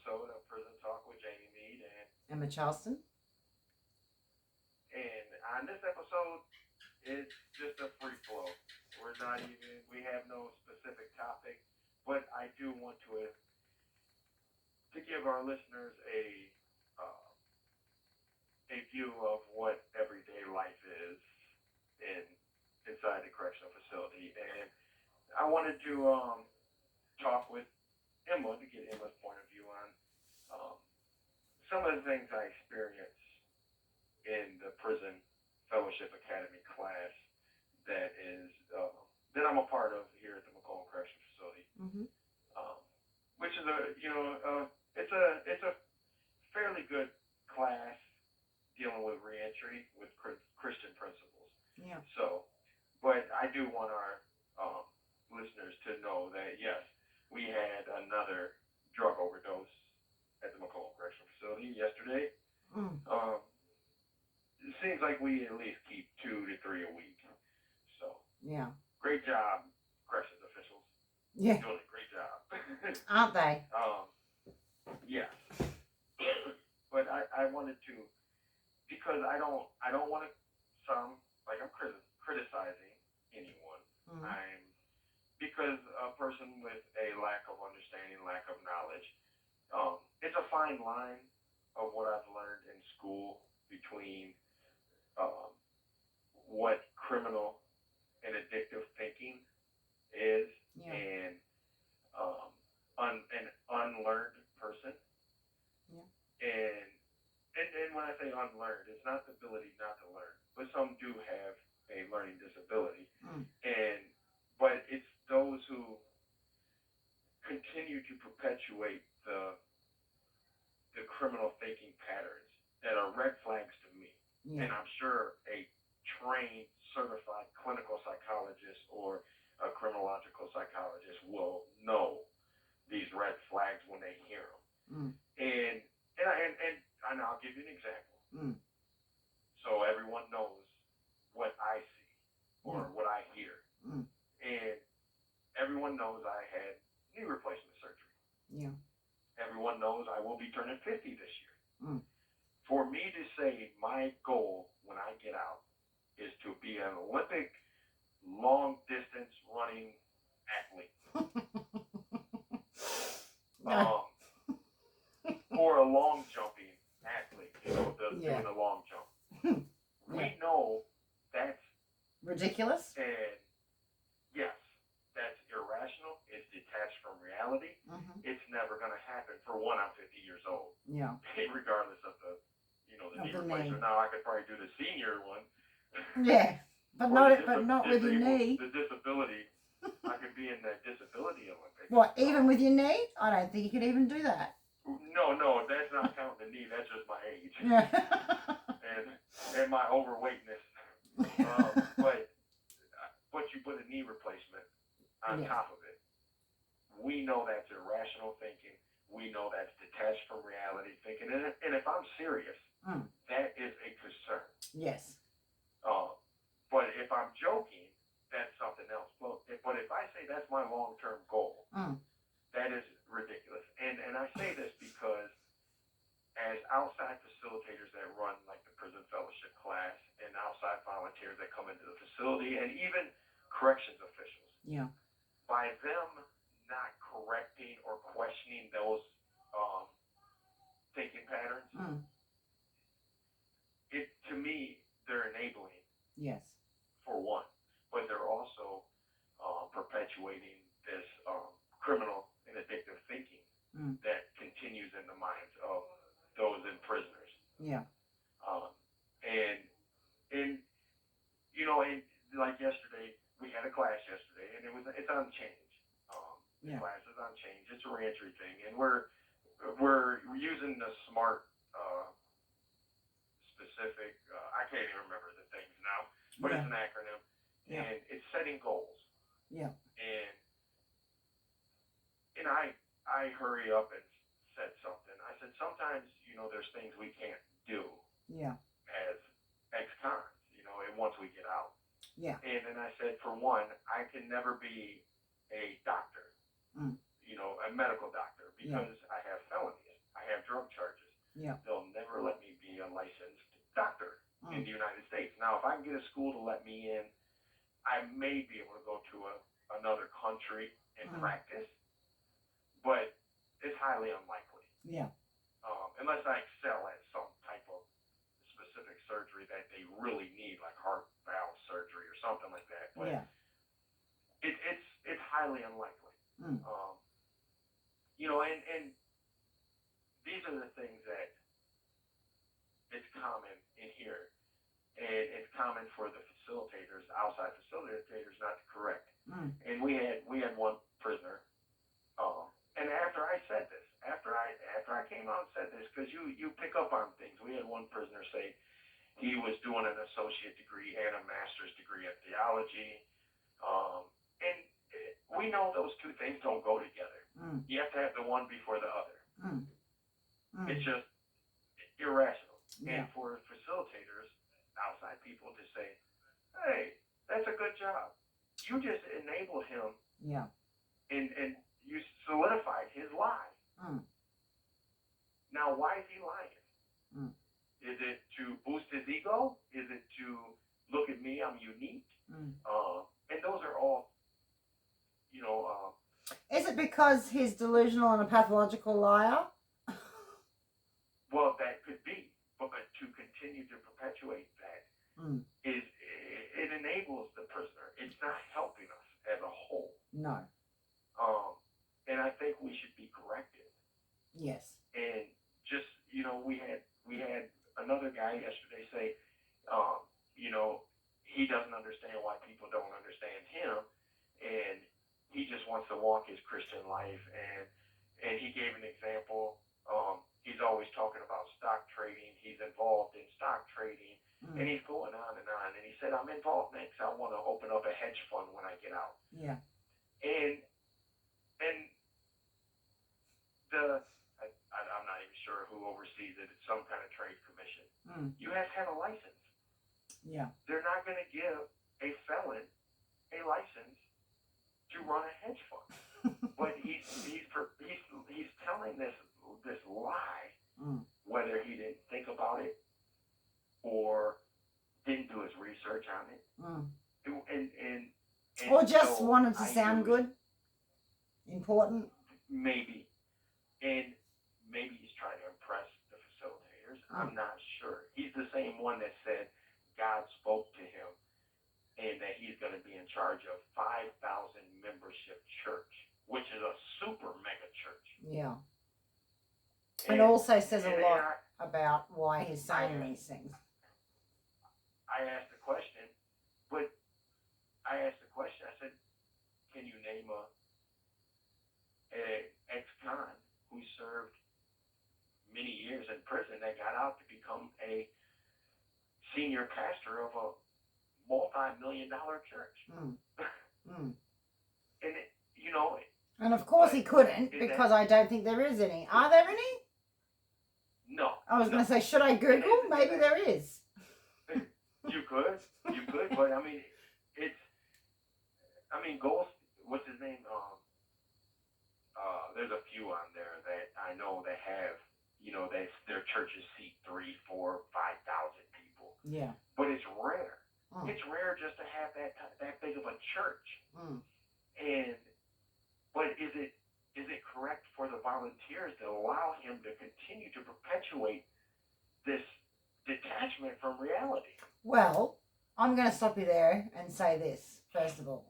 episode of Prison Talk with Jamie Mead, Emma Charleston. and on this episode, it's just a free flow. We have no specific topic, but I do want to give our listeners uh, a view of what everyday life is in inside the correctional facility, and I wanted to talk with Emma to get Emma's point of view on um, some of the things I experienced in the prison fellowship academy class that is that I'm a part of here at the Macomb Correctional Facility, Mm-hmm. um, which is it's a fairly good class dealing with reentry with Christian principles. Yeah. So, but I do want our um, listeners to know that yes, we had another drug overdose at the Macomb Correctional Facility yesterday. Mm. It seems like we at least keep 2 to 3 a week. So, Yeah. great job, corrections officials. Yeah. Doing a great job. Aren't they? Yes. But I wanted to, because I don't want to sound like I'm criticizing anyone. Mm. Because a person with a lack of understanding, lack of knowledge, it's a fine line of what I've learned in school between um, what criminal and addictive thinking is Yeah. and an unlearned person. Yeah. And when I say unlearned, it's not the ability not to learn, but some do have a learning disability. Mm. But it's those who continue to perpetuate the criminal thinking patterns that are red flags to me. Yeah. And I'm sure a trained, certified clinical psychologist or a criminological psychologist will know these red flags when they hear them. Mm. And I'll give you an example. Mm. So everyone knows what I see or what I hear. Mm. And everyone knows I had knee replacement surgery. Yeah. Everyone knows I will be turning 50 this year. Mm. For me to say my goal when I get out is to be an Olympic long distance running athlete. Or a long jumping athlete, doing the long jump. We know that's ridiculous. And yes, that's irrational. It's detached from reality. Mm-hmm. It's never going to happen. For one, I'm 50 years old. Yeah. Regardless of the knee replacement. Now I could probably do the senior one. Yeah, but not with your knee. The disability. I could be in the disability Olympics. What? Even with your knee? I don't think you could even do that. No, that's not counting the knee. That's just my age. Yeah. and my overweightness. But you put a knee replacement on top of it. We know that's irrational thinking. We know that's detached from reality thinking. And if I'm serious, that is a concern. Yes. But if I'm joking, that's something else. But if I say that's my long-term goal, that is ridiculous. And I say this because as outside facilitators that run like the prison fellowship class and outside volunteers that come into the facility and even corrections officials, by them not correcting or questioning those thinking patterns, to me, they're enabling. Yes. For one, but they're also perpetuating this criminal and addictive thinking that continues in the minds of those in prisoners. Yeah. And like yesterday, we had a class yesterday, and it's on change. The class is on change. It's a reentry thing, and we're using the SMART specific. I can't even remember the things now, but it's an acronym, and it's setting goals. Yeah. And I hurry up and said something. I said sometimes there's things we can't do. Yeah. As ex-cons, and once we get out. Yeah. And then I said, for one, I can never be a doctor, a medical doctor, because I have felonies. Yeah. they'll never let me be a licensed doctor in Mm. the United States. Now, if I can get a school to let me in, I may be able to go to another country and practice, but it's highly unlikely. Yeah. Unless I excel at some type of specific surgery that they really need, like heart valve surgery or something like that. But Yeah. it's highly unlikely. Mm. And these are the things that it's common in here, and it's common for the facilitators, outside facilitators, not to correct. Mm. And we had one prisoner, and after I said this, after I came out and said this, because you pick up on things. We had one prisoner say he was doing an associate degree and a master's degree in theology, and we know those two things don't go together. Mm. You have to have the one before the other. Mm. Mm. It's just irrational. Yeah. And for facilitators, outside people, to say, hey, that's a good job. You just enabled him, Yeah. and you solidified his lie. Mm. Now, why is he lying? Mm. Is it to boost his ego? Is it to look at me, I'm unique? Mm. And those are all, Is it because he's delusional and a pathological liar? well, that could be. But to continue to perpetuate that is it enables the prisoner. It's not helping us as a whole. No. And I think we should be corrected. Yes. And just, we had another guy yesterday say, he doesn't understand why people don't understand him, and he just wants to walk his Christian life. And he gave an example. He's always talking about stock trading. He's involved in stock trading, and he's going on and on. And he said, I'm involved next. I want to open up a hedge fund when I get out. Yeah. And I'm not even sure who oversees it. It's some kind of trade commission. You have to have a license. Yeah. They're not going to give a felon a license to run a hedge fund. But he's telling this lie, whether he didn't think about it or didn't do his research on it, and or just so wanted to sound good, important. Maybe, and maybe he's trying to impress the facilitators. I'm not sure. He's the same one that said God spoke to him and that he's going to be in charge of 5,000 membership church, which is a super mega church. Yeah. And also says a lot about why he's saying these things. I asked the question, I said, can you name a ex-con who served many years in prison that got out to become a senior pastor of a multi-million-dollar church? And and of course he couldn't, because I don't think there is any. Are there any? No. I was going to say, should I Google? Maybe there is. You could, but Gold, what's his name? There's a few on there that I know that have, their churches seat 3,000, 4,000, 5,000 people. Yeah. But it's rare. It's rare just to have that big of a church. But is it correct for the volunteers to allow him to continue to perpetuate this detachment from reality? Well, I'm going to stop you there and say this, first of all.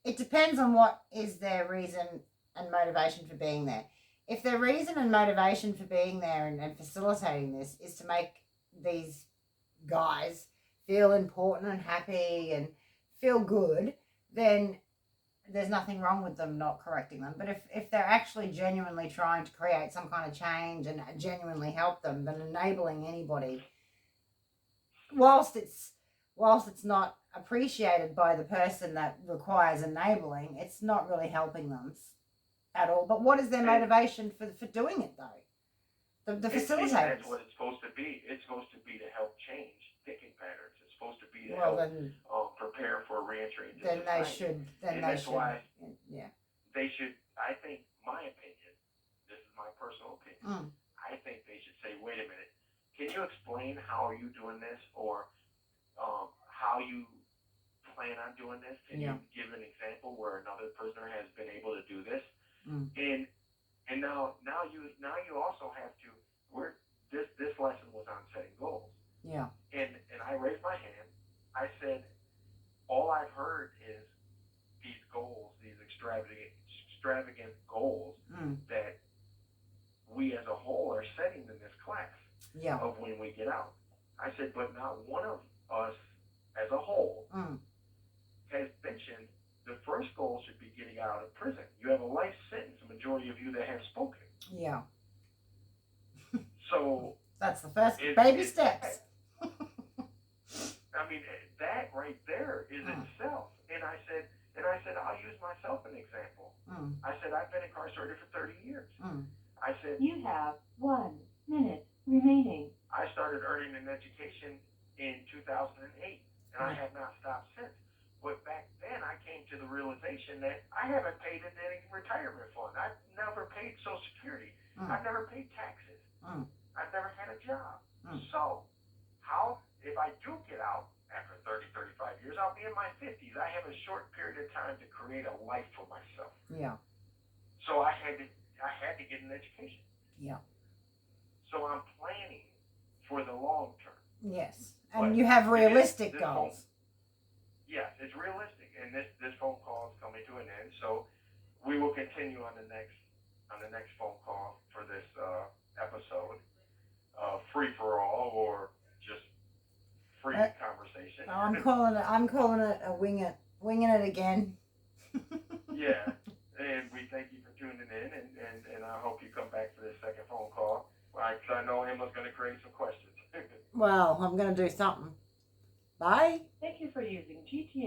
It depends on what is their reason and motivation for being there. If their reason and motivation for being there and facilitating this is to make these guys feel important and happy and feel good, then there's nothing wrong with them not correcting them. But if they're actually genuinely trying to create some kind of change and genuinely help them, then enabling anybody, whilst it's not appreciated by the person that requires enabling, it's not really helping them at all. But what is their motivation for doing it, though? The facilitators. That's what it's supposed to be. It's supposed to be to help change thinking patterns. It's supposed to be to help prepare for reentry into society. They should, I think, my opinion, this is my personal opinion, I think they should say, wait a minute, can you explain how are you doing this, or how you plan on doing this? Can Yeah. you give an example where another prisoner has been able to do this? Mm. And now you also have to, where this lesson was on setting goals. Yeah. And I raised my hand. I said, all I've heard is these goals, these extravagant goals that we as a whole are setting in this class Yeah. of when we get out. I said, but not one of us as a whole has mentioned the first goal should be getting out of prison. You have a life sentence, the majority of you that have spoken. Yeah. So that's the first baby steps. I mean, that right there is itself. And I said, I'll use myself an example. I said, I've been incarcerated for 30 years. I said, you have 1 minute remaining. I started earning an education in 2008, and I have not stopped since. But back then, I came to the realization that I haven't paid into any retirement fund. I've never paid Social Security. I've never paid taxes. I've never had a job. So, how, if I do get out after 30, 35 years, I'll be in my 50s. I have a short period of time to create a life for myself. Yeah. So I had to get an education. Yeah. So I'm planning for the long term. Yes. And you have realistic this goals. Yes, it's realistic, and this phone call is coming to an end. So we will continue on the next phone call for this episode, free for all or just free conversation. I'm calling it a winging it again. Yeah, and we thank you for tuning in, and I hope you come back for this second phone call. Because I know Emma's going to create some questions. Well, I'm going to do something. Bye. Thank you for using GTA.